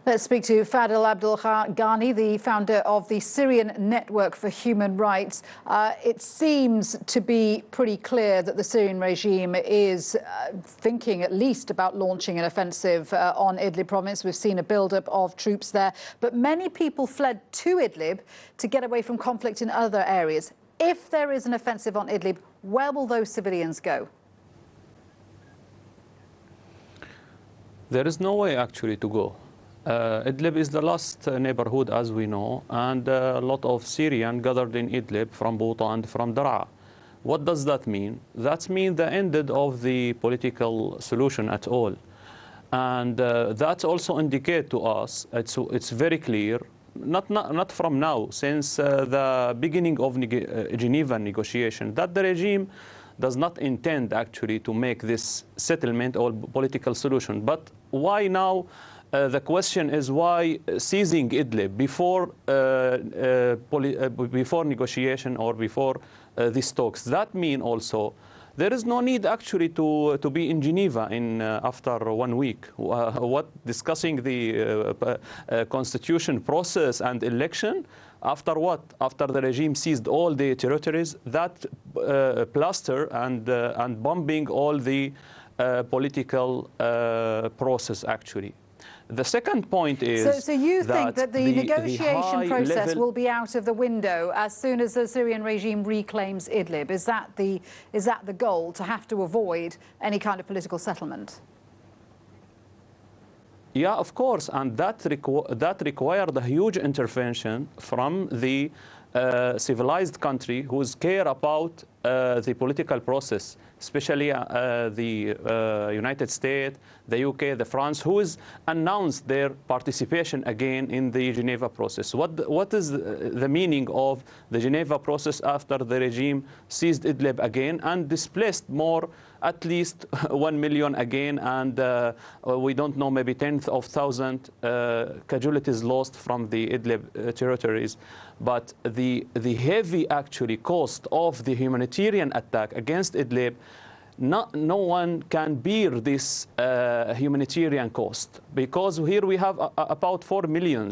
Let's speak to Fadel Abdul Ghany, the founder of the Syrian Network for Human Rights. It seems to be pretty clear that the Syrian regime is thinking at least about launching an offensive on Idlib province. We've seen a build-up of troops there, but many people fled to Idlib to get away from conflict in other areas. If there is an offensive on Idlib, where will those civilians go? There is no way actually to go. Idlib is the last neighborhood, as we know, and a lot of Syrians gathered in Idlib from Ghouta and from Daraa. What does that mean? That means the end of the political solution at all. And that also indicates to us, it's very clear, not from now, since the beginning of Geneva negotiation, that the regime does not intend actually to make this settlement or political solution. But why now? The question is why seizing Idlib before negotiation or before these talks. That means also there is no need actually to be in Geneva after 1 week. Discussing the constitution process and election. After what? After the regime seized all the territories, that plaster and bombing all the political process actually. The second point is So you think that the negotiation process will be out of the window as soon as the Syrian regime reclaims Idlib? Is that the goal, to have to avoid any kind of political settlement? Yeah, of course, and that required a huge intervention from the civilized country who's care about the political process, especially the United States, the UK, the France, who has announced their participation again in the Geneva process. What is the meaning of the Geneva process after the regime seized Idlib again and displaced more, at least 1 million again, and we don't know, maybe 10,000 casualties lost from the Idlib territories. But the heavy actually cost of the humanitarian attack against Idlib, no one can bear this humanitarian cost, because here we have about 4 million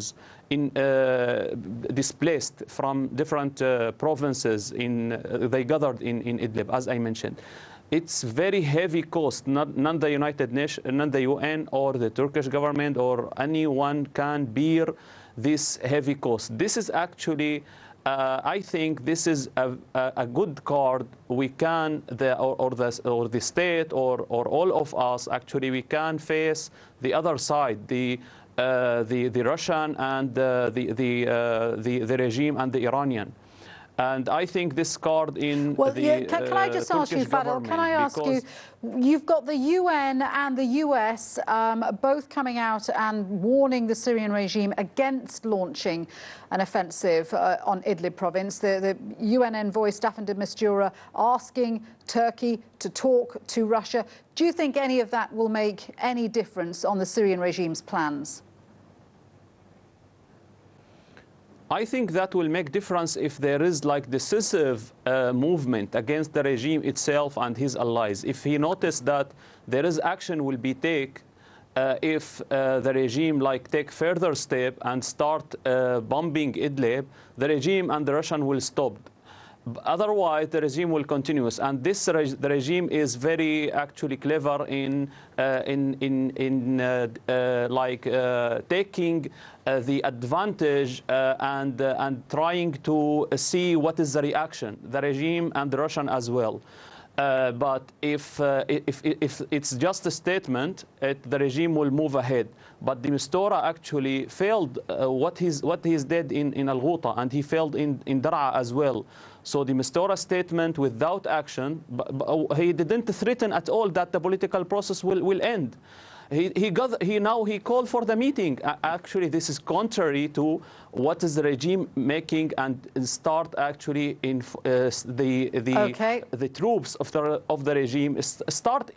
displaced from different provinces. They gathered in Idlib, as I mentioned. It's very heavy cost. None the United Nations, none the UN or the Turkish government or anyone can bear this heavy cost. This is actually, I think, this is a good card. We can, the state or all of us actually, we can face the other side, the Russian and the regime and the Iranian. And I think this card in can I just ask you, Fadel, can I ask you, you've got the UN and the US both coming out and warning the Syrian regime against launching an offensive on Idlib province. The UN envoy Staffan de Mistura asking Turkey to talk to Russia. Do you think any of that will make any difference on the Syrian regime's plans? I think that will make difference if there is like decisive movement against the regime itself and his allies. If he noticed that there is action will be taken, if the regime take further step and start bombing Idlib, the regime and the Russian will stop. Otherwise, the regime will continue, and the regime is very actually clever in taking the advantage and trying to see what is the reaction, the regime and the Russian as well. But if it's just a statement, the regime will move ahead. But the Mistura actually failed what he's did in Al-Ghouta, and he failed in Daraa as well. So the Mistura statement without action, he didn't threaten at all that the political process will end. He called for the meeting. Actually, this is contrary to what is the regime making, and start actually in the troops of the regime start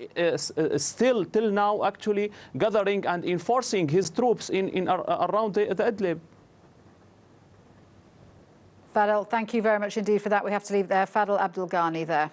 still till now actually gathering and enforcing his troops around the Idlib. Fadel, thank you very much indeed for that. We have to leave it there. Fadel Abdul Ghany there.